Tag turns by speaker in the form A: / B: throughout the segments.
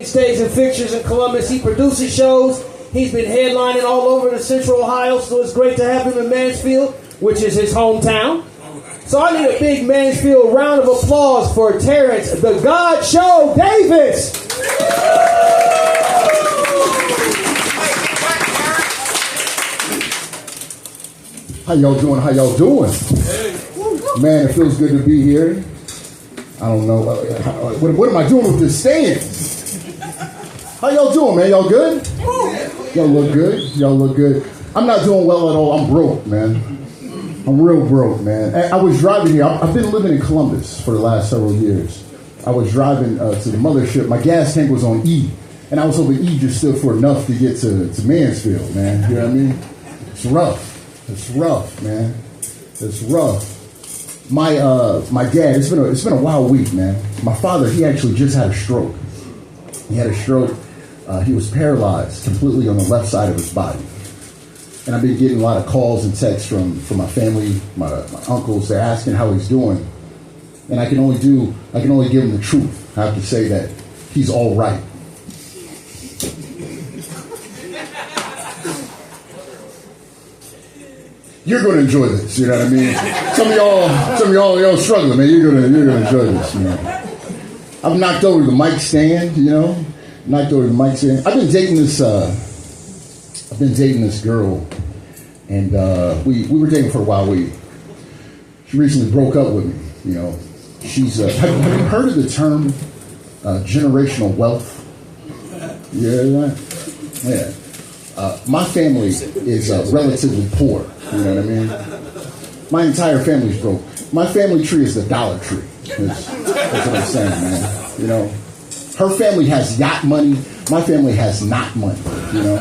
A: Stays and fixtures in Columbus. He produces shows. He's been headlining all over the Central Ohio, so it's great to have him in Mansfield, which is his hometown. So I need a big Mansfield round of applause for Terrence "The God Show" Davis.
B: How y'all doing? How y'all doing? Man, it feels good to be here. I don't know. What am I doing with this stand? How y'all doing, man? Y'all good? Y'all look good. Y'all look good. I'm not doing well at all. I'm broke, man. I'm real broke, man. I was driving here. I've been living in Columbus for the last several years. I was driving to the mothership. My gas tank was on E, and I was hoping E just stood for enough to get to Mansfield, man. You know what I mean? It's rough. It's rough, man. It's rough. My dad. It's been a wild week, man. My father. He actually just had a stroke. He had a stroke. He was paralyzed completely on the left side of his body. And I've been getting a lot of calls and texts from my family, my uncles. They're asking how he's doing. And I can only give him the truth. I have to say that he's all right. You're going to enjoy this, you know what I mean? Some of y'all struggling, man. You're gonna enjoy this, man. I've knocked over the mic stand, you know. Knocked over the mic stand. I've been dating this girl, and we were dating for a while. She recently broke up with me. You know, she's. Have you heard of the term generational wealth? Yeah. My family is relatively poor. You know what I mean? My entire family's broke. My family tree is the Dollar Tree. That's what I'm saying, man. You know, her family has yacht money. My family has not money. You know,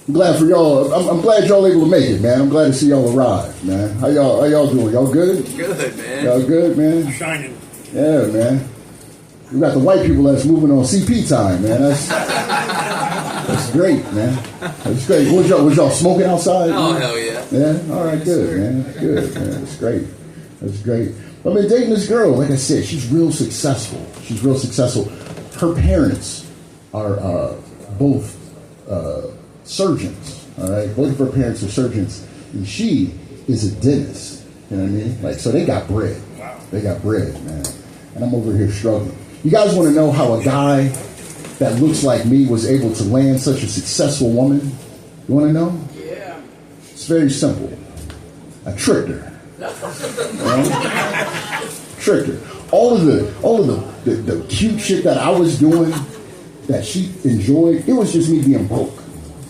B: I'm glad for y'all. I'm glad y'all able to make it, man. I'm glad to see y'all arrive, man. How y'all doing? Y'all good?
C: Good, man.
B: Y'all good, man?
D: Shining.
B: Yeah, man. We got the white people that's moving on CP time, man. That's great, man. That's great. Was y'all smoking outside?
C: Oh,
B: man?
C: hell yeah.
B: Yeah? All right, good, man. Good, man. That's great. That's great. I've been dating this girl. Like I said, she's real successful. Her parents are both surgeons, all right? Both of her parents are surgeons, and she is a dentist. You know what I mean? Like, so they got bread.
D: Wow.
B: They got bread, man. And I'm over here struggling. You guys want to know how a guy that looks like me was able to land such a successful woman? You want to know?
C: Yeah.
B: It's very simple. I tricked her. Tricked her. All of the cute shit that I was doing that she enjoyed, it was just me being broke.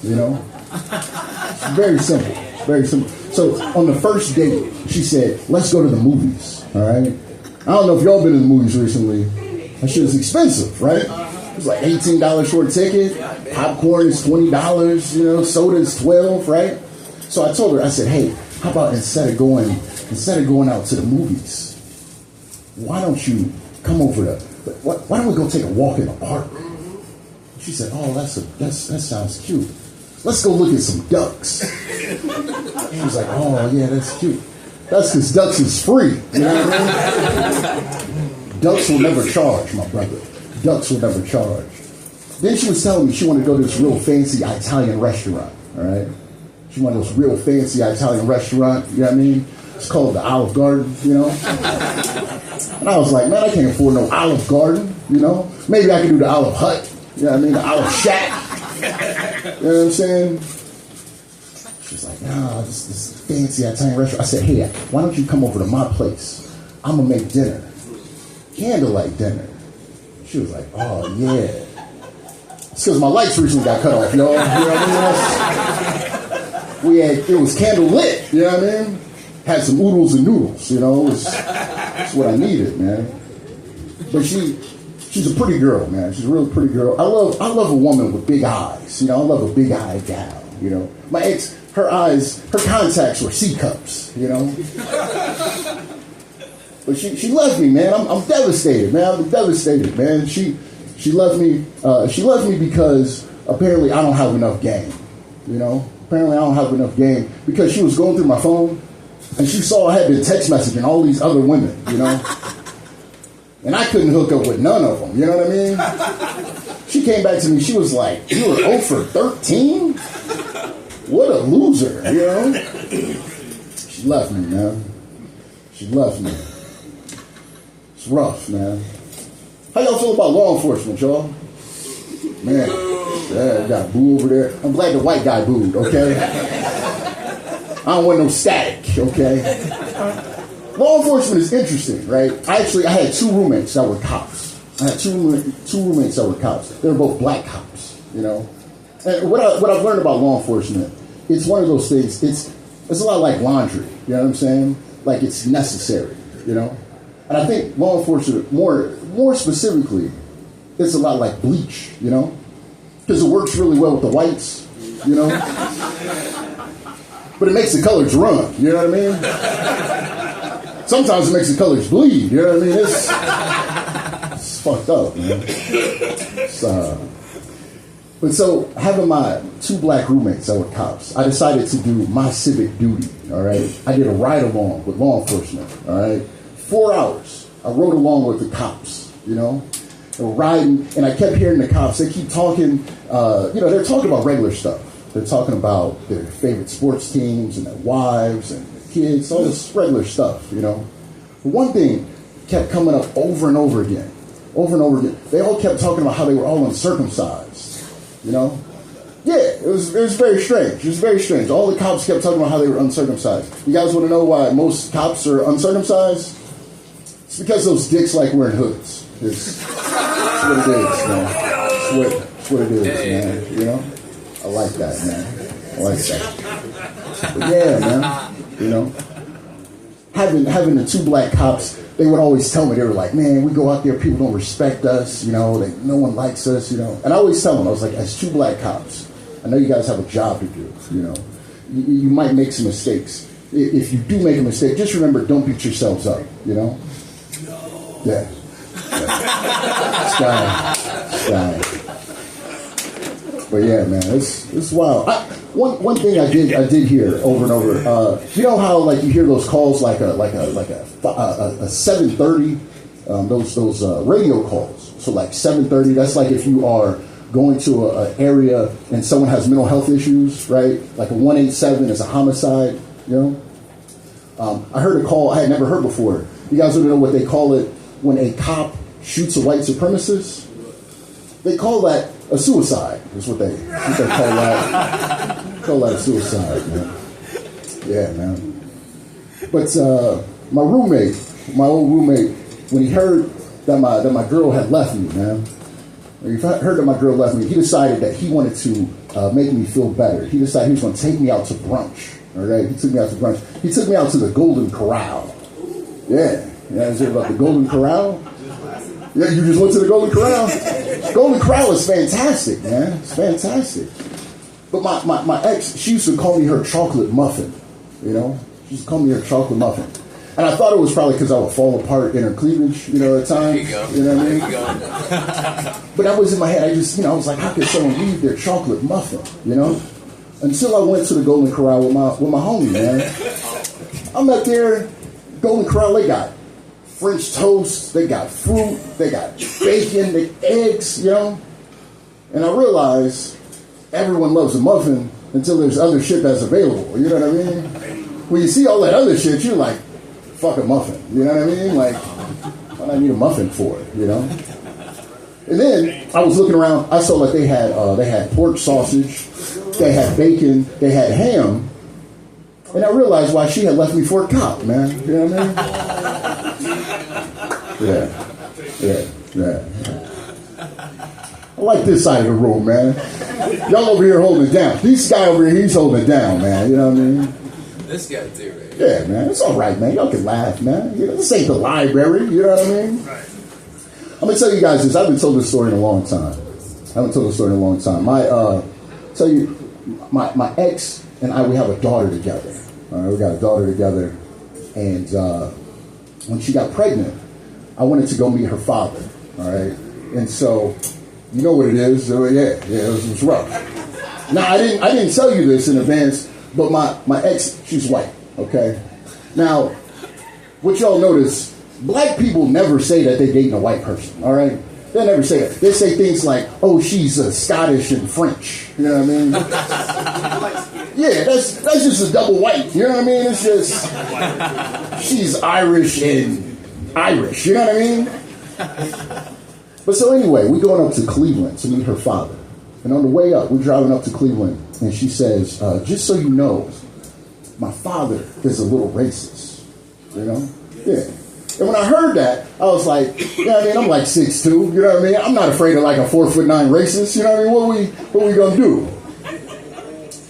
B: You know? It's very simple. It's very simple. So on the first date, she said, "Let's go to the movies." All right? I don't know if y'all been in the movies recently. That shit is expensive, right? It was like $18 for a ticket. Popcorn is $20, you know, soda is $12, right? So I told her, I said, "Hey, how about instead of going out to the movies, why don't you come over to why don't we go take a walk in the park?" She said, "Oh, that sounds cute. Let's go look at some ducks." She was like, "Oh yeah, that's cute. That's because ducks is free. You know what I mean? Ducks will never charge, my brother. Ducks will never charge." Then she was telling me she wanted to go to this real fancy Italian restaurant, all right? She wanted this real fancy Italian restaurant, you know what I mean? It's called the Olive Garden, you know? And I was like, man, I can't afford no Olive Garden, you know? Maybe I can do the Olive Hut, you know what I mean? The Olive Shack. You know what I'm saying? She was like, nah, this fancy Italian restaurant. I said, "Hey, why don't you come over to my place? I'm going to make dinner. Candlelight dinner." She was like, "Oh, yeah." It's because my lights recently got cut off, y'all. You know what I mean? It was candle lit, you know what I mean? Had some oodles and noodles, you know? It's what I needed, man. But she's a pretty girl, man. She's a really pretty girl. I love a woman with big eyes. You know, I love a big-eyed gal, you know? My ex, her contacts were C cups, you know? But she left me, man. I'm devastated, man. I'm devastated, man. She left me. She left me because apparently I don't have enough game. You know, apparently I don't have enough game because she was going through my phone and she saw I had been text messaging all these other women. You know, And I couldn't hook up with none of them, you know what I mean? She came back to me, she was like, you were 0 for 13? What a loser, you know? She left me, man. She left me. It's rough, man. How y'all feel about law enforcement, y'all? Man, yeah, got boo over there. I'm glad the white guy booed, okay? I don't want no static, okay? Law enforcement is interesting, right? I had 2 roommates that were cops. I had two roommates that were cops. They were both black cops, you know? And what I've learned about law enforcement, it's one of those things, it's a lot like laundry, you know what I'm saying? Like it's necessary, you know? And I think law enforcement, more specifically, it's a lot like bleach, you know? Because it works really well with the whites, you know? But it makes the colors run, you know what I mean? Sometimes it makes the colors bleed, you know what I mean? It's fucked up, man. But so, having my 2 black roommates that were cops, I decided to do my civic duty, all right? I did a ride-along with law enforcement, all right? 4 hours. I rode along with the cops, you know? They were riding, and I kept hearing the cops. They keep talking, they're talking about regular stuff. They're talking about their favorite sports teams and their wives and their kids, all this regular stuff, you know? But one thing kept coming up over and over again. Over and over again. They all kept talking about how they were all uncircumcised, you know? Yeah, it was very strange. It was very strange. All the cops kept talking about how they were uncircumcised. You guys want to know why most cops are uncircumcised? It's because those dicks like wearing hoods. It's what it is, man. It's what it is, man. You know? I like that, man. I like that. But yeah, man. You know? Having the 2 black cops, they would always tell me, they were like, man, we go out there, people don't respect us, you know, no one likes us, you know. And I always tell them, I was like, as 2 black cops, I know you guys have a job to do, you know. You might make some mistakes. If you do make a mistake, just remember, don't beat yourselves up, you know. Yeah. Sky. But yeah, man, it's wild. One thing I did hear over and over. You know how like you hear those calls like a 7:30, those radio calls. So like 7:30. That's like if you are going to an area and someone has mental health issues, right? Like a 187 is a homicide. You know. I heard a call I had never heard before. You guys want to know what they call it when a cop shoots a white supremacist? They call that a suicide, is what they call that. Call that a suicide, man. Yeah, man. But my roommate, my old roommate, when he heard that my girl had left me, man, when he heard that my girl left me, he decided that he wanted to make me feel better. He decided he was going to take me out to brunch. All right, he took me out to brunch. He took me out to the Golden Corral. Yeah, you guys heard about the Golden Corral? Yeah, you just went to the Golden Corral? Golden Corral is fantastic, man. It's fantastic. But my ex, she used to call me her chocolate muffin, you know? She used to call me her chocolate muffin. And I thought it was probably because I would fall apart in her cleavage, you know, at times. You know what I mean? But that was in my head. I just, I was like, how could someone leave their chocolate muffin, you know? Until I went to the Golden Corral with my homie, man. I'm up there, Golden Corral, they got French toast, they got fruit, they got bacon, they eggs, you know? And I realized everyone loves a muffin until there's other shit that's available, you know what I mean? When you see all that other shit, you're like, fuck a muffin, you know what I mean? Like, what do I need a muffin for, you know? And then I was looking around, I saw that they had pork sausage, they had bacon, they had ham, and I realized why she had left me for a cop, man, you know what I mean? Yeah. I like this side of the room, man. Y'all over here holding it down. This guy over here, he's holding it down, man. You know what I mean?
C: This guy too, right?
B: Yeah, man. It's all right, man. Y'all can laugh, man. You know, this ain't the library. You know what I mean?
C: Right.
B: I'm gonna tell you guys this. I haven't told this story in a long time. Tell you, my ex and I, we have a daughter together. All right, we got a daughter together, and when she got pregnant, I wanted to go meet her father. All right, and so you know what it is. So, it was rough. Now I didn't tell you this in advance, but my ex, she's white. Okay, now what y'all notice Black people never say that they're dating a white person, all right? They never say that. They say things like, oh, she's Scottish and French. You know what I mean? Yeah, that's just a double white. You know what I mean? It's just, she's Irish and Irish. You know what I mean? But so anyway, we're going up to Cleveland to meet her father. And on the way up, we're driving up to Cleveland, and she says, just so you know, my father is a little racist. You know? Yeah. And when I heard that, I was like, you know what I mean? I'm like 6'2", you know what I mean? I'm not afraid of like a 4'9" racist, you know what I mean? What we gonna do?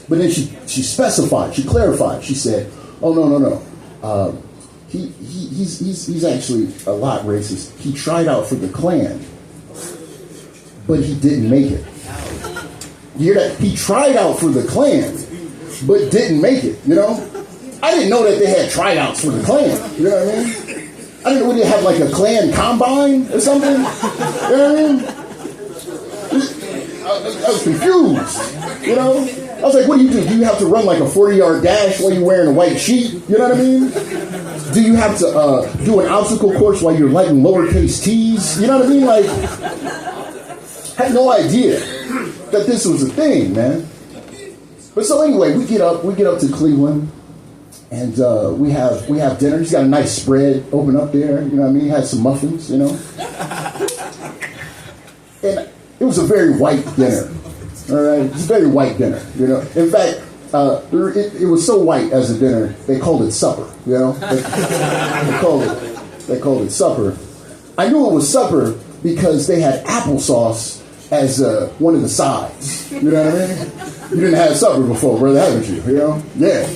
B: But then she specified, she clarified. She said, oh, no. He's actually a lot racist. He tried out for the Klan, but he didn't make it. You hear that? He tried out for the Klan, but didn't make it, you know? I didn't know that they had tryouts for the Klan, you know what I mean? I didn't know they had like a Klan combine or something. You know what I mean? I was confused, you know? I was like, what do? Do you have to run like a 40-yard dash while you're wearing a white sheet? You know what I mean? Do you have to do an obstacle course while you're lighting lowercase t's? You know what I mean? Like, I had no idea that this was a thing, man. But so anyway, we get up to Cleveland. And we have dinner. He's got a nice spread open up there. You know what I mean? He had some muffins, you know. And it was a very white dinner. All right? It's a very white dinner, you know. In fact, it was so white as a dinner, they called it supper, you know. They called it supper. I knew it was supper because they had applesauce as one of the sides. You know what I mean? You didn't have supper before, brother, haven't you? You know? Yeah.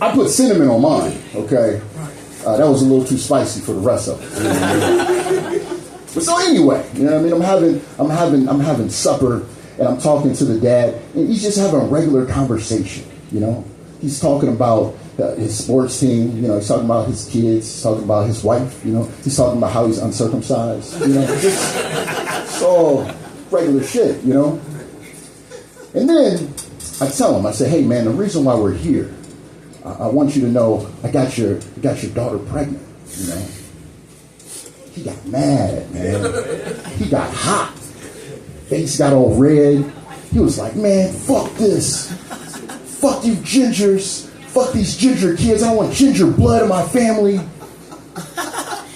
B: I put cinnamon on mine, okay? That was a little too spicy for the rest of it. You know what I mean? But so anyway, you know what I mean? I'm having supper, and I'm talking to the dad, and he's just having a regular conversation, you know? He's talking about his sports team, you know, he's talking about his kids, he's talking about his wife, you know, he's talking about how he's uncircumcised, you know? It's all regular shit, you know? And then I tell him, I say, hey man, the reason why we're here, I want you to know I got your daughter pregnant, you know. He got mad, man. He got hot. Face got all red. He was like, man, fuck this. Fuck you gingers. Fuck these ginger kids. I don't want ginger blood in my family.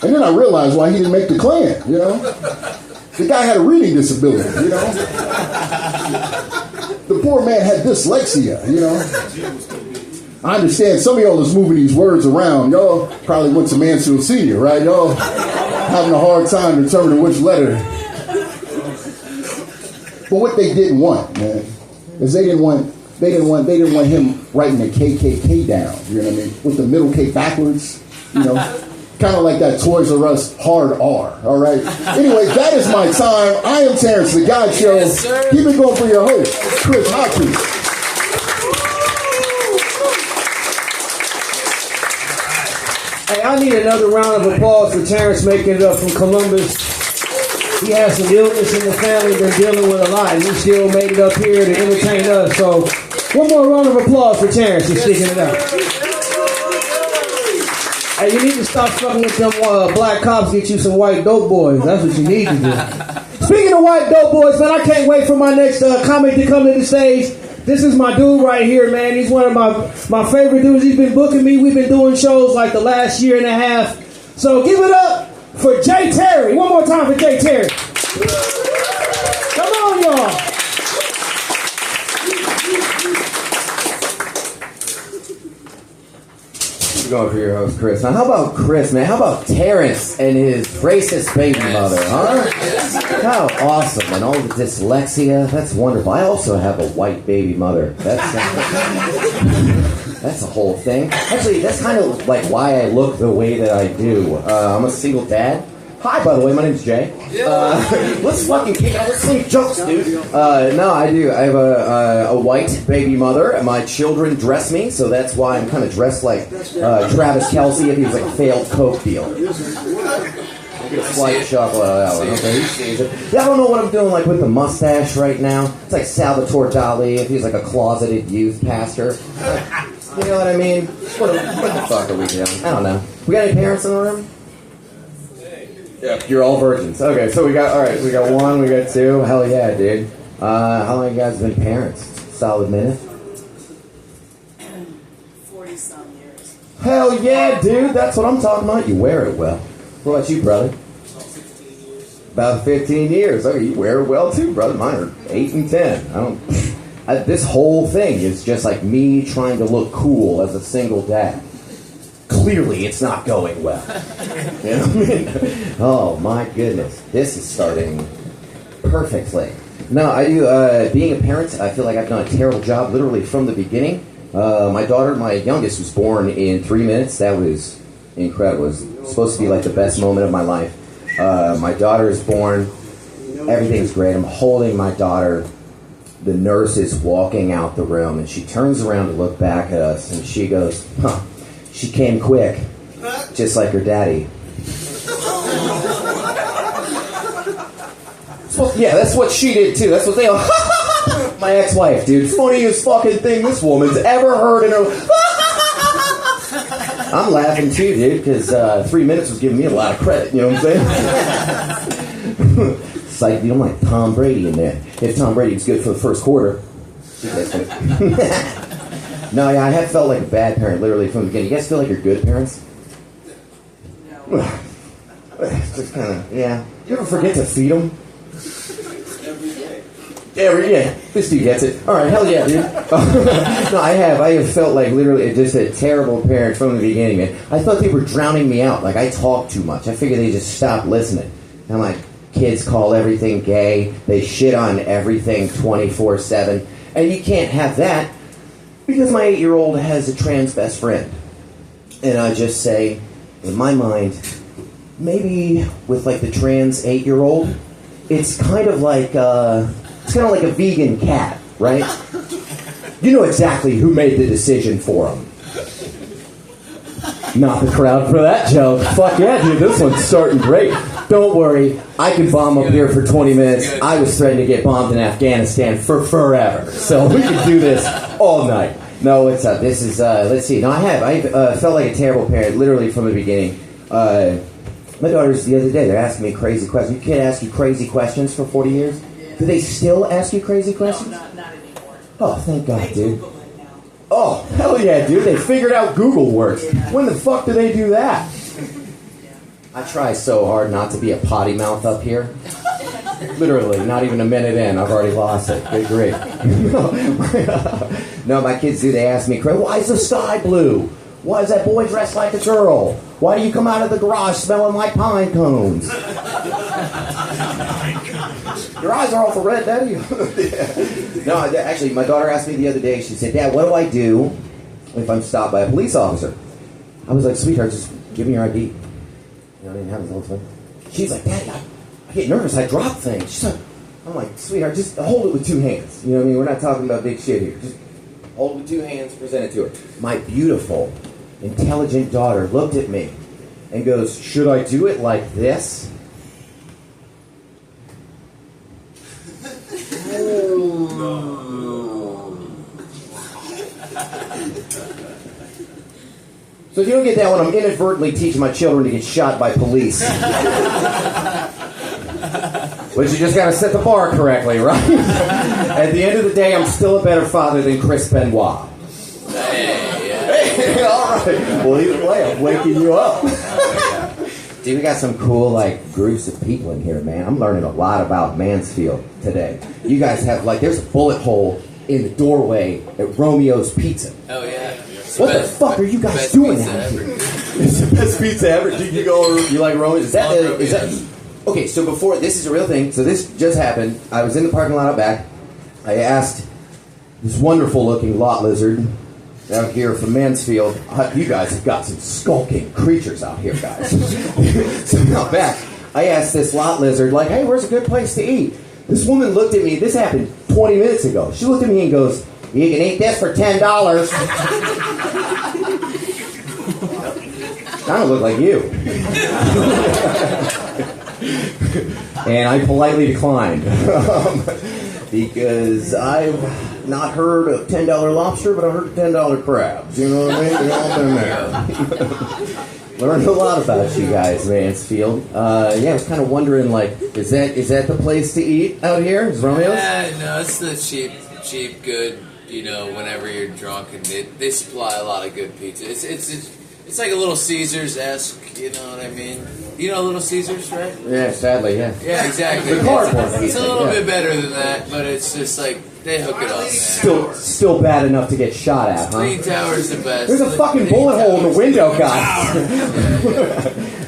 B: And then I realized why he didn't make the Klan, you know. The guy had a reading disability, you know. The poor man had dyslexia, you know. I understand some of y'all is moving these words around. Y'all probably went to Mansfield Senior, right? Y'all having a hard time determining which letter. But what they didn't want, man, is they didn't want him writing the KKK down. You know what I mean? With the middle K backwards, you know, kind of like that Toys R Us hard R. All right. Anyway, that is my time. I am Terrence, the God Show.
C: Yes, sir.
B: Keep it going for your host, Chris Hopkins.
A: Hey, I need another round of applause for Terrence making it up from Columbus. He has some illness in the family, been dealing with a lot, and he still made it up here to entertain us. So, one more round of applause for Terrence for sticking it out. Hey, you need to stop fucking with them black cops, get you some white dope boys. That's what you need to do. Speaking of white dope boys, man, I can't wait for my next comic to come to the stage. This is my dude right here, man. He's one of my favorite dudes. He's been booking me. We've been doing shows like the last year and a half. So give it up for Jay Terry. One more time for Jay Terry. Come on, y'all.
C: Go for your host, Chris. Now, how about Chris, man? How about Terrence and his racist baby mother, huh? How awesome. And all the dyslexia. That's wonderful. I also have a white baby mother. That's a whole thing. Actually, that's kind of like why I look the way that I do. I'm a single dad. Hi, by the way, my name's Jay. Let's fucking kick out. Let's some jokes, dude. No, I do. I have a white baby mother, and my children dress me, so that's why I'm kind of dressed like Travis Kelce if he was like a failed Coke deal. Get a slight chuckle out of that one. Okay, he sees it. Yeah, I don't know what I'm doing like with the mustache right now. It's like Salvatore Dali if he's like a closeted youth pastor. You know what I mean? What the fuck are we doing? I don't know. We got any parents in the room? Yep, you're all virgins. Okay, so we got one, we got two. Hell yeah, dude. How long you guys been parents? Solid minute?
D: 40-some years.
C: Hell yeah, dude. That's what I'm talking about. You wear it well. What about you, brother?
D: 15 years.
C: About 15 years. Okay, you wear it well too, brother. Mine are 8 and 10. This whole thing is just like me trying to look cool as a single dad. Clearly, it's not going well. You know what I mean? Oh my goodness, this is starting perfectly. No, I do. Being a parent, I feel like I've done a terrible job, literally from the beginning. My daughter, my youngest, was born in 3 minutes. That was incredible. It was supposed to be like the best moment of my life. My daughter is born. Everything's great. I'm holding my daughter. The nurse is walking out the room, and she turns around to look back at us, and she goes, "Huh, she came quick, just like her daddy." Well, yeah, that's what she did too. That's what they all. My ex-wife, dude, funniest fucking thing this woman's ever heard in her. I'm laughing too, dude, because 3 minutes was giving me a lot of credit. You know what I'm saying? It's like, I'm like Tom Brady in there. If Tom Brady was good for the first quarter. No, yeah, I have felt like a bad parent, literally, from the beginning. You guys feel like you're good parents?
D: No.
C: Just kind of, yeah. You ever forget to feed them?
D: Every day.
C: Yeah, this dude gets it. All right, hell yeah, dude. No, I have felt like literally just a terrible parent from the beginning, man. I thought they were drowning me out. Like, I talk too much. I figured they just stopped listening. I'm like, kids call everything gay. They shit on everything 24/7. And you can't have that because my 8-year-old has a trans best friend. And I just say, in my mind, maybe with like the trans 8-year-old, it's kind of like a vegan cat, right? You know exactly who made the decision for him. Not the crowd for that joke. Fuck yeah, dude, this one's starting great. Don't worry, I can bomb up here for 20 minutes. I was threatened to get bombed in Afghanistan for forever. So we can do this all night. No, it's this is, let's see. No, I felt like a terrible parent, literally from the beginning. My daughters, the other day, they're asking me crazy questions. Your kid ask you crazy questions for 40 years?
D: Yeah.
C: Do they still ask you crazy questions?
D: No, not anymore.
C: Oh, thank God,
D: They
C: dude.
D: Google it now.
C: Oh, hell yeah, dude. They figured out Google works.
D: Yeah.
C: When the fuck do they do that?
D: Yeah.
C: I try so hard not to be a potty mouth up here. Literally, not even a minute in, I've already lost it. Good grief. No, my kids do. They ask me, why is the sky blue? Why is that boy dressed like a girl? Why do you come out of the garage smelling like pine cones? Your eyes are all for red, Daddy. Yeah. No, actually, my daughter asked me the other day, she said, Dad, what do I do if I'm stopped by a police officer? I was like, sweetheart, just give me your ID. You know, I didn't have this whole thing. She's like, Daddy, I get nervous, I drop things. She's like, I'm like, sweetheart, just hold it with 2 hands. You know what I mean? We're not talking about big shit here. Just hold it with 2 hands, present it to her. My beautiful, intelligent daughter looked at me and goes, should I do it like this? So if you don't get that one, I'm inadvertently teaching my children to get shot by police. But you just got to set the bar correctly, right? At the end of the day, I'm still a better father than Chris Benoit. Hey, all right. Well, either way, I'm waking you up. Dude, we got some cool, groups of people in here, man. I'm learning a lot about Mansfield today. You guys have, there's a bullet hole in the doorway at Romeo's Pizza.
E: Oh, yeah.
C: What the fuck are you guys doing out here? It's the best pizza ever. Did you go? You like Romeo's? Is that? Okay, so before this is a real thing. So this just happened. I was in the parking lot out back. I asked this wonderful-looking lot lizard out here from Mansfield. You guys have got some skulking creatures out here, guys. So out back, I asked this lot lizard, hey, where's a good place to eat? This woman looked at me. This happened 20 minutes ago. She looked at me and goes, you can eat this for $10. Kind of look like you. And I politely declined. Because I've not heard of $10 lobster, but I've heard of $10 crabs. You know what I mean? They've all been there. Learned a lot about you guys, Mansfield. Yeah, I was kind of wondering, like, is that the place to eat out here? Is Romeo's?
E: No, it's the cheap, good. Whenever you're drunk, and they supply a lot of good pizza. It's like a Little Caesars-esque. You know what I mean? You know Little Caesars, right?
C: Yeah, sadly, yeah.
E: Yeah, exactly.
C: The cardboard
E: It's
C: pizza,
E: a little
C: yeah.
E: bit better than that, but it's just like they hook it up, man.
C: Still bad enough to get shot at, huh?
E: Leaning Tower's the best.
C: There's a fucking
E: Leaning
C: bullet hole in the
E: Tower's
C: window, guys.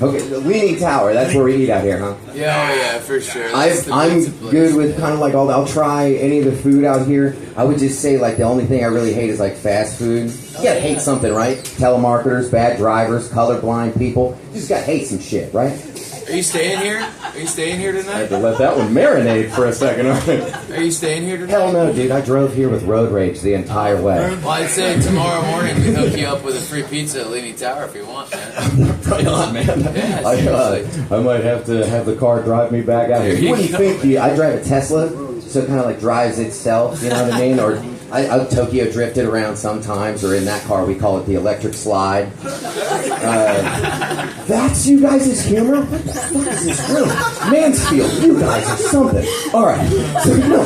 C: Okay, the Leaning Tower. That's where we eat out here, huh?
E: Yeah, oh yeah, for sure. That's the
C: I'm
E: pizza place.
C: good with kind of like I'll try any of the food out here. I would just say like the only thing I really hate is like fast food. You gotta hate something, right? Telemarketers, bad drivers, colorblind people. You just gotta hate some shit, right?
E: Are you staying here? Are you staying here
C: I had
E: tonight?
C: to let that one marinate for a second.
E: Are you staying here tonight?
C: Hell no, dude. I drove here with road rage the entire way.
E: Well, I'd say tomorrow morning we hook you up with a free pizza at Leaning Tower if you want, man.
C: Right on, man.
E: Yeah,
C: I might have to have the car drive me back out here. You wouldn't think I drive a Tesla, so it kind of like drives itself, you know what I mean? Or I Tokyo drifted around sometimes, or in that car we call it the electric slide. That's you guys' humor? What the fuck is this room? Mansfield, you guys are something. Alright, so no.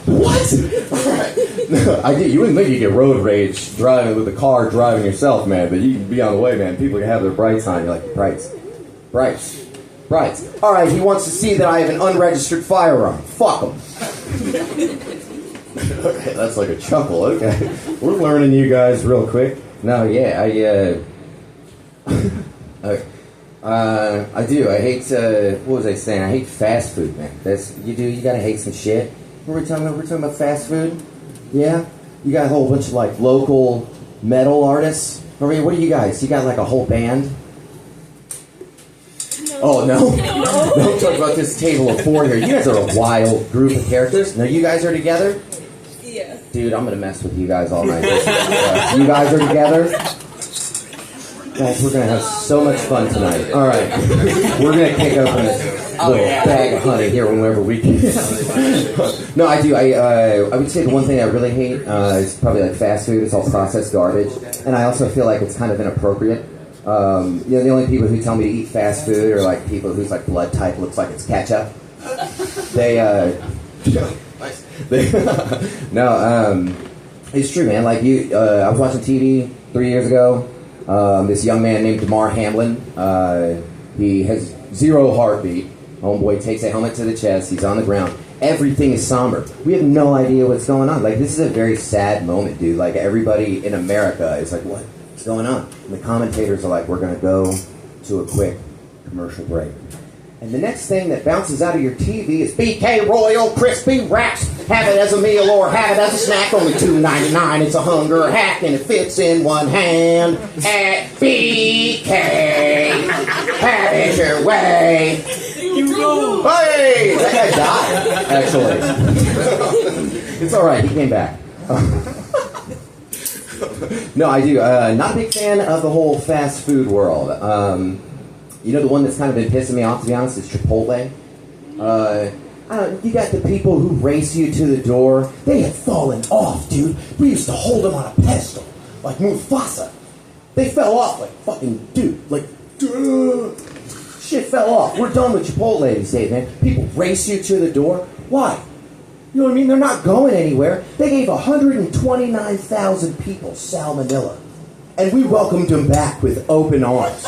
C: What? Alright. You wouldn't think you get road rage driving with the car driving yourself, man, but you can be on the way, man. People can have their brights on. You're like, brights. Alright, he wants to see that I have an unregistered firearm. Fuck him. Okay, that's like a chuckle, okay. We're learning you guys real quick. No, yeah, I do. I hate, what was I saying? I hate fast food, man. You gotta hate some shit. What were we talking about? We're talking about fast food? Yeah? You got a whole bunch of, like, local metal artists? What are you guys? You got, like, a whole band? Oh, no? Don't talk about this table of four here. You guys are a wild group of characters. Now, you guys are together?
D: Yeah.
C: Dude, I'm gonna mess with you guys all night. You guys are together? Guys, we're gonna have so much fun tonight. Alright. We're gonna kick open this little bag of honey here whenever we can. No, I do. I would say the one thing I really hate is probably like fast food. It's all processed garbage. And I also feel like it's kind of inappropriate. The only people who tell me to eat fast food are like people whose like blood type looks like it's ketchup. It's true, man. Like I was watching TV 3 years ago. This young man named Damar Hamlin. He has zero heartbeat. Homeboy takes a helmet to the chest. He's on the ground. Everything is somber. We have no idea what's going on. Like, this is a very sad moment, dude. Like, everybody in America is like, what's going on? And the commentators are like, we're going to go to a quick commercial break. And the next thing that bounces out of your TV is BK Royal Crispy Wraps. Have it as a meal or have it as a snack. Only $2.99. It's a hunger hack and it fits in one hand. At BK, have it your way. Hey, that guy died, actually. It's all right. He came back. No, I do. Not a big fan of the whole fast food world. The one that's kind of been pissing me off, to be honest, is Chipotle. You got the people who race you to the door. They have fallen off, dude. We used to hold them on a pedestal, like Mufasa. They fell off like fucking, dude. Like, dude. Shit fell off. We're done with Chipotle these days, man. People race you to the door. Why? You know what I mean? They're not going anywhere. They gave 129,000 people salmonella. And we welcomed him back with open arms.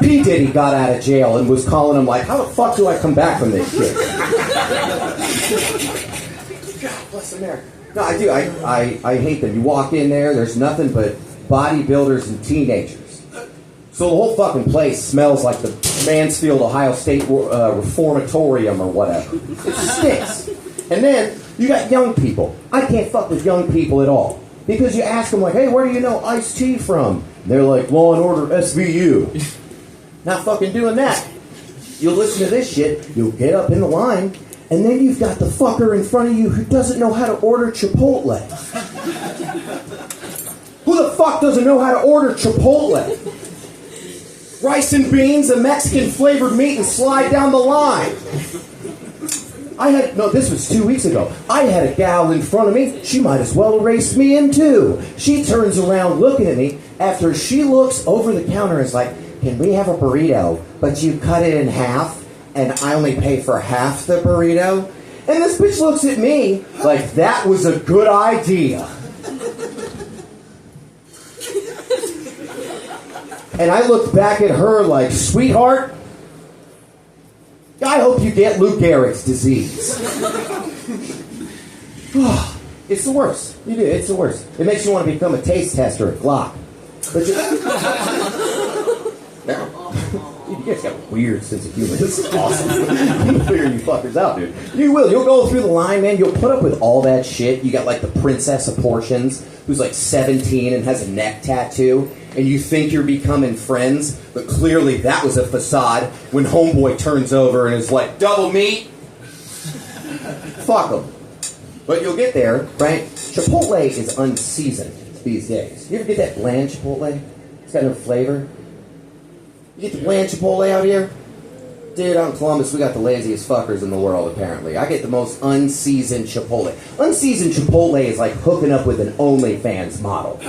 C: P. Diddy got out of jail and was calling him like, how the fuck do I come back from this shit? God bless America. No, I do. I hate them. You walk in there, there's nothing but bodybuilders and teenagers. So the whole fucking place smells like the Mansfield, Ohio State Reformatorium or whatever. It stinks. And then you got young people. I can't fuck with young people at all. Because you ask them, like, hey, where do you know Ice-T from? And they're like, Law and Order SVU. Not fucking doing that. You'll listen to this shit, you'll get up in the line, and then you've got the fucker in front of you who doesn't know how to order Chipotle. Who the fuck doesn't know how to order Chipotle? Rice and beans, a Mexican flavored meat, and slide down the line. This was 2 weeks ago. I had a gal in front of me. She might as well have raced me in too. She turns around looking at me after she looks over the counter and is like, can we have a burrito, but you cut it in half, and I only pay for half the burrito? And this bitch looks at me like that was a good idea. And I looked back at her like, sweetheart, I hope you get Lou Gehrig's disease. It's the worst. You do. It's the worst. It makes you want to become a taste tester at Glock. But you guys got a weird sense of humor. This is awesome. You'll figure you fuckers out, dude. You will. You'll go through the line, man. You'll put up with all that shit. You got like the Princess of Portions, who's like 17 and has a neck tattoo, and you think you're becoming friends, but clearly that was a facade when homeboy turns over and is like, double meat? Fuck him. But you'll get there, right? Chipotle is unseasoned these days. You ever get that bland Chipotle? It's got no flavor. You get the bland Chipotle out here? Dude, out in Columbus, we got the laziest fuckers in the world, apparently. I get the most unseasoned Chipotle. Unseasoned Chipotle is like hooking up with an OnlyFans model.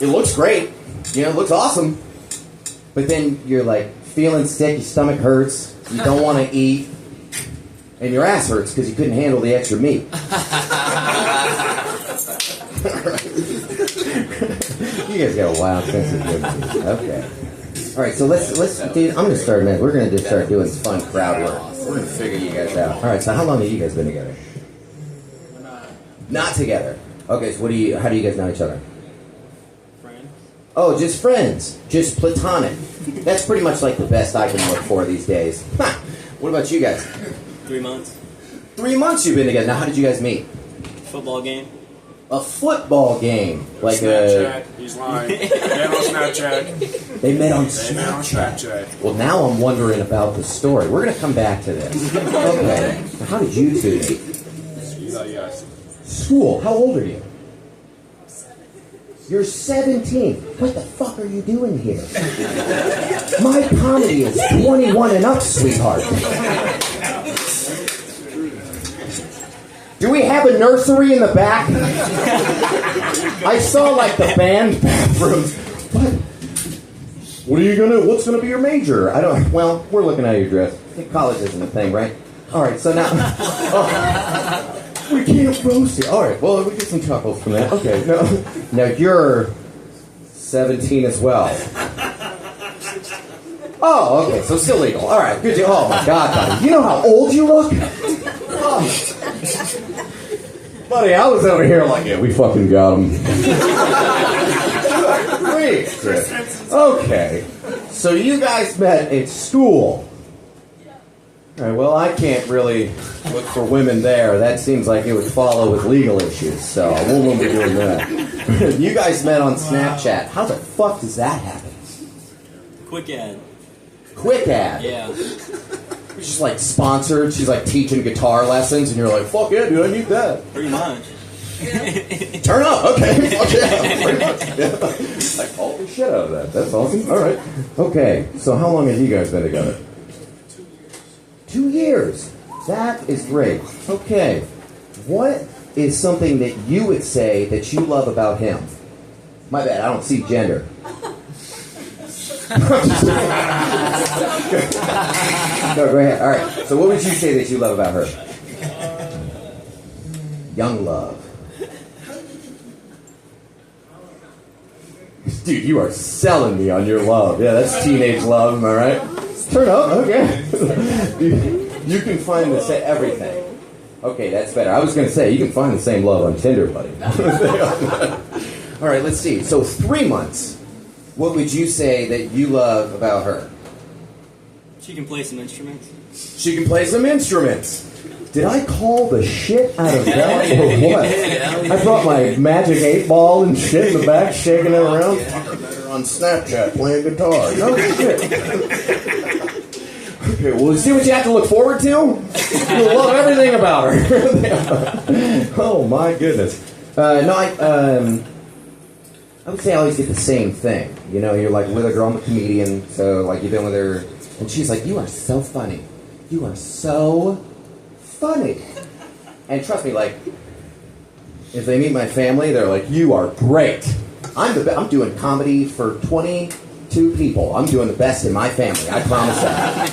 C: It looks great. You know, it looks awesome. But then you're like feeling sick, your stomach hurts, you don't want to eat, and your ass hurts because you couldn't handle the extra meat. You guys got a wild sense of humor. Okay. All right, so let's dude, I'm gonna start, man. We're gonna just start doing fun crowd work. We're gonna figure you guys out. All right, so how long have you guys been together? Not together. Okay, so how do you guys know each other?
F: Friends.
C: Oh, just friends, just platonic. That's pretty much like the best I can look for these days. Huh. What about you guys?
F: 3 months.
C: 3 months you've been together. Now, how did you guys meet?
F: Football game.
C: A football game, like
G: Snapchat. He's lying. They met on Snapchat.
C: They met on
G: They met on
C: Snapchat.
G: Snapchat.
C: Well, now I'm wondering about the story. We're gonna come back to this. Okay. So how did you two meet?
G: Yes.
C: School. How old are you? You're 17. What the fuck are you doing here? My comedy is 21 and up, sweetheart. Do we have a nursery in the back? I saw like the band bathrooms. What's gonna be your major? Well, we're looking at your dress. I think college isn't a thing, right? All right, so now, we can't roast it. All right, well, we get some chuckles from that. Okay, now you're 17 as well. Oh, okay, so still legal. All right, good. Oh my God, buddy, you know how old you look? Oh. Buddy, I was over here like, yeah, we fucking got him. Great. Okay, so you guys met at school. All right, well, I can't really look for women there. That seems like it would follow with legal issues, so I won't be doing that. You guys met on Snapchat. How the fuck does that happen?
F: Quick ad.
C: Quick ad.
F: Yeah.
C: She's like sponsored. She's like teaching guitar lessons, and you're like, fuck yeah, dude, I need that.
F: Pretty much.
C: Turn up, okay. Fuck yeah. Pretty much. Yeah. I called the shit out of that. That's awesome. All right. Okay, so how long have you guys been together? 2 years. That is great. Okay. What is something that you would say that you love about him? My bad, I don't see gender. No, go ahead. All right. So what would you say that you love about her? Young love. Dude, you are selling me on your love. Yeah, that's teenage love, am I right? Turn up, okay. You can find everything. Okay, that's better. I was going to say, you can find the same love on Tinder, buddy. All right, let's see. So 3 months. What would you say that you love about her?
F: She can play some instruments.
C: She can play some instruments. Did I call the shit out of that or what? I brought my magic 8-ball and shit in the back, shaking it around. On Snapchat, playing guitar. No shit. Okay, well, see what you have to look forward to? You'll love everything about her. Oh my goodness. I would say I always get the same thing. You know, you're like with a girl, I'm a comedian, so like you've been with her, and she's like, you are so funny. You are so funny. And trust me, like, if they meet my family, they're like, you are great. I'm doing comedy for 22 2 people. I'm doing the best in my family. I promise that.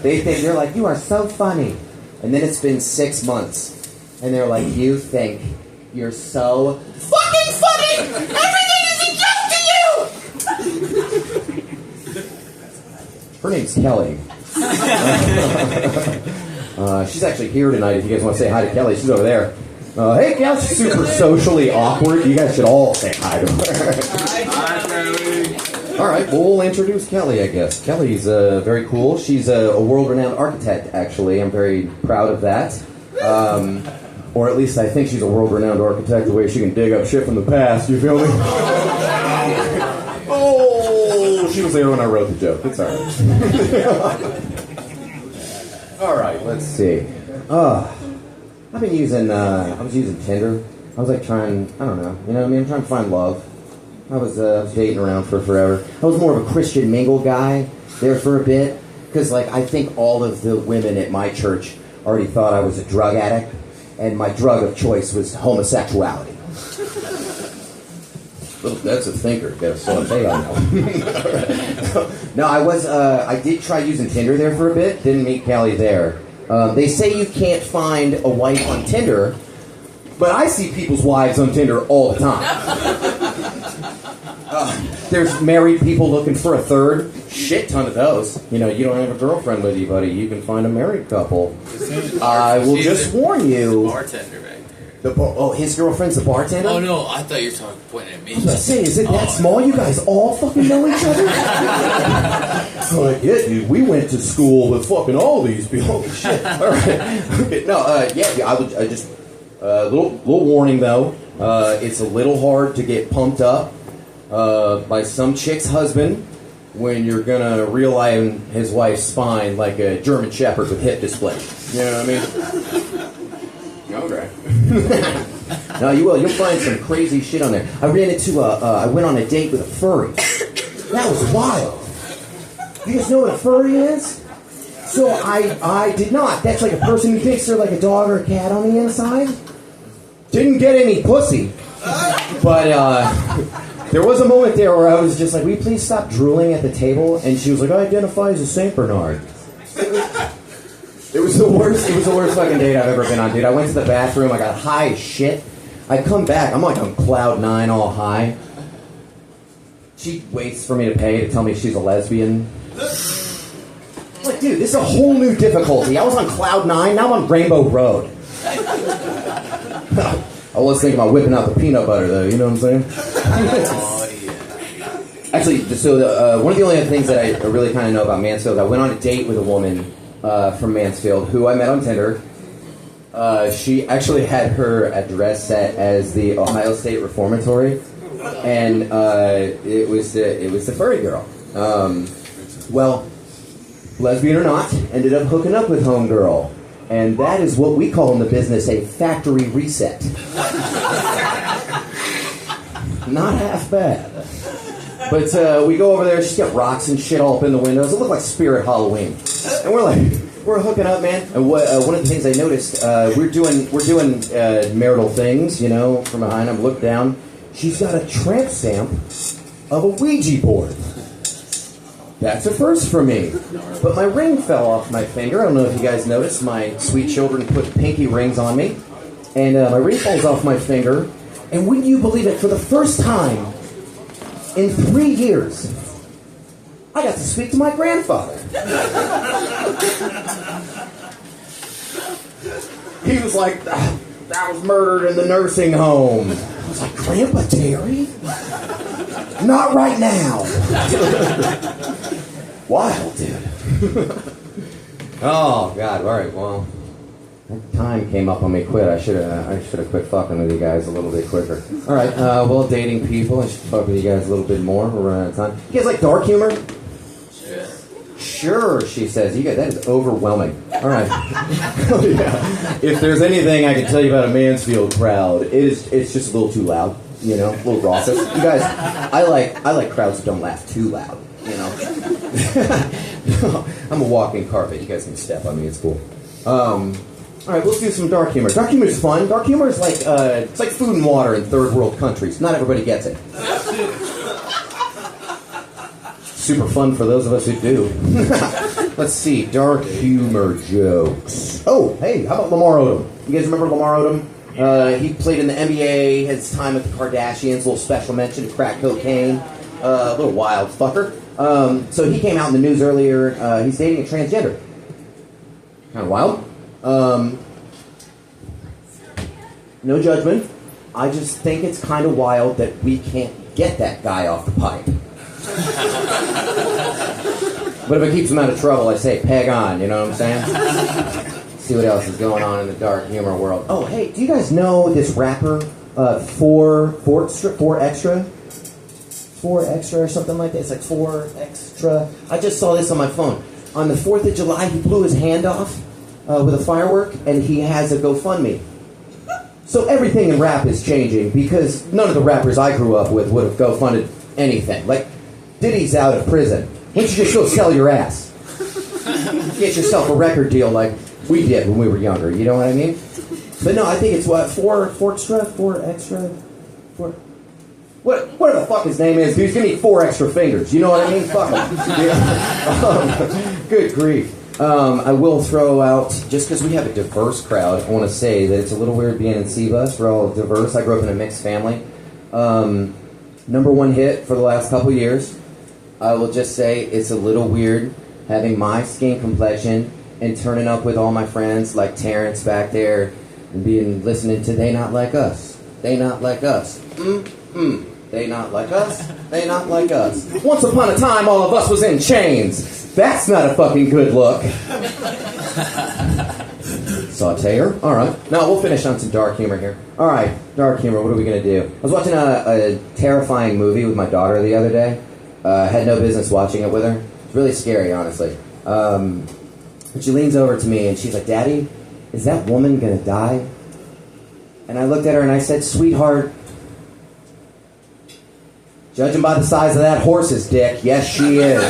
C: They think, they're like, you are so funny. And then it's been 6 months. And they're like, you think you're so fucking funny! Everything is a joke to you! Her name's Kelly. She's actually here tonight if you guys want to say hi to Kelly. She's over there. Hey, Kelly. She's super socially awkward. You guys should all say hi to her.
G: Hi, Kelly.
C: All right, well, we'll introduce Kelly, I guess. Kelly's very cool. She's a world-renowned architect, actually. I'm very proud of that. Or at least I think she's a world-renowned architect, the way she can dig up shit from the past. You feel me? Oh, she was there when I wrote the joke. It's all right. All right, let's see. I've been using, I was using Tinder. I was like trying, I don't know, you know what I mean? I'm trying to find love. I was dating around for forever. I was more of a Christian mingle guy there for a bit. Because, like, I think all of the women at my church already thought I was a drug addict. And my drug of choice was homosexuality. Well, that's a thinker. Got a saute on that. No, I did try using Tinder there for a bit. Didn't meet Callie there. They say you can't find a wife on Tinder, but I see people's wives on Tinder all the time. There's married people looking for a third. Shit ton of those. You know, you don't have a girlfriend with you, buddy. You can find a married couple. I will just warn you.
E: Bartender back there.
C: His girlfriend's the bartender?
E: Oh no, I thought you were pointing at me.
C: I was about to say, is it that small? You guys all fucking know each other? Like, yeah, dude, we went to school with fucking all these people. Oh, shit. All right. Okay, no, I just, little warning though. It's a little hard to get pumped up by some chick's husband when you're gonna realign his wife's spine like a German Shepherd with hip dysplasia. You know what I mean? Okay. No, you will. You'll find some crazy shit on there. I ran into I went on a date with a furry. That was wild. You guys know what a furry is? So I did not. That's like a person who thinks they're like a dog or a cat on the inside. Didn't get any pussy. But there was a moment there where I was just like, will you please stop drooling at the table? And she was like, I identify as a Saint Bernard. It was the worst fucking date I've ever been on, dude. I went to the bathroom, I got high as shit. I come back, I'm like on cloud 9 all high. She waits for me to pay to tell me she's a lesbian. I'm like, dude, this is a whole new difficulty. I was on cloud 9, now I'm on Rainbow Road. I was thinking about whipping out the peanut butter, though, you know what I'm saying?
E: Oh, yeah.
C: Actually, so one of the only other things that I really kind of know about Mansfield, I went on a date with a woman from Mansfield who I met on Tinder. She actually had her address set as the Ohio State Reformatory, and it was the furry girl. Well, lesbian or not, ended up hooking up with homegirl. And that is what we call in the business a factory reset. Not half bad. But we go over there, she's got rocks and shit all up in the windows. It looked like Spirit Halloween. And we're hooking up, man. And one of the things I noticed, we're doing marital things, you know, from behind. I'm looked down. She's got a tramp stamp of a Ouija board. That's a first for me. But my ring fell off my finger. I don't know if you guys noticed. My sweet children put pinky rings on me. And my ring falls off my finger. And wouldn't you believe it, for the first time in 3 years, I got to speak to my grandfather. He was like, that was murdered in the nursing home. I was like, Grandpa Terry? Not right now. Wild, dude. Oh, God. All right, well, that time came up on me quick. I should have quit fucking with you guys a little bit quicker. All right, well, dating people. I should fuck with you guys a little bit more. We're running out of time. You guys like dark humor?
E: Yeah.
C: Sure, she says. You guys, that is overwhelming. All right. Oh, yeah. If there's anything I can tell you about a Mansfield crowd, it's just a little too loud. You know, a little raucous. You guys, I like crowds that don't laugh too loud. You know, I'm a walking carpet. You guys can step on me. It's cool. All right, let's do some dark humor. Dark humor is fun. Dark humor is like it's like food and water in third world countries. Not everybody gets it. super fun for those of us who do. Let's see, dark humor jokes. Oh, hey, how about Lamar Odom? You guys remember Lamar Odom? He played in the NBA, had his time with the Kardashians, little special mention, crack cocaine, a little wild fucker. So he came out in the news earlier, he's dating a transgender. Kind of wild. No judgment. I just think it's kind of wild that we can't get that guy off the pipe. But if it keeps him out of trouble, I say peg on, you know what I'm saying? See what else is going on in the dark humor world. Oh, hey, do you guys know this rapper, 4 Extra or something like that? It's like 4 Extra. I just saw this on my phone. On the 4th of July, he blew his hand off with a firework, and he has a GoFundMe. So everything in rap is changing because none of the rappers I grew up with would have GoFunded anything. Like, Diddy's out of prison. Why don't you just go sell your ass? Get yourself a record deal like we did when we were younger, you know what I mean? But no, I think it's what, 4 Extra? Whatever the fuck his name is, dude, give me 4 extra fingers, you know what I mean? Fuck him. Good grief. I will throw out, just because we have a diverse crowd, I want to say that it's a little weird being in C-Bus. We're all diverse. I grew up in a mixed family. Number 1 hit for the last couple years. I will just say it's a little weird having my skin complexion and turning up with all my friends like Terrence back there and listening to They Not Like Us. They Not Like Us. They not like us. They not like us. Once upon a time, all of us was in chains. That's not a fucking good look. Sauteer? Alright. Now, we'll finish on some dark humor here. Alright, dark humor, what are we going to do? I was watching a terrifying movie with my daughter the other day. Had no business watching it with her. It's really scary, honestly. But she leans over to me and she's like, Daddy, is that woman going to die? And I looked at her and I said, Sweetheart, judging by the size of that horse's dick, yes, she is.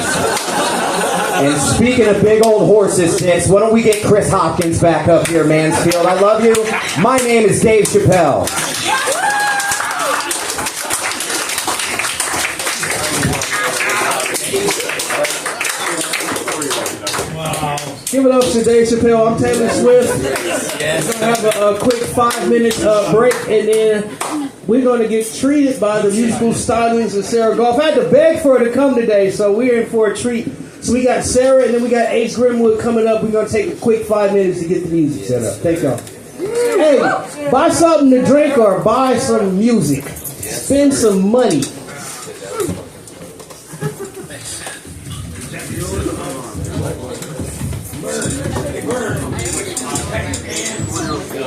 C: And speaking of big old horses' dicks, why don't we get Chris Hopkins back up here, Mansfield? I love you. My name is Dave Chappelle.
A: Give it up to Dave Chappelle. I'm Taylor Swift. We're going to have a quick 5-minute break, and then we're going to get treated by the musical stylings of Sarah Goff. I had to beg for her to come today, so we're in for a treat. So we got Sarah, and then we got Ace Grimwood coming up. We're going to take a quick 5 minutes to get the music set up. Thank y'all. Hey, buy something to drink or buy some music. Spend some money.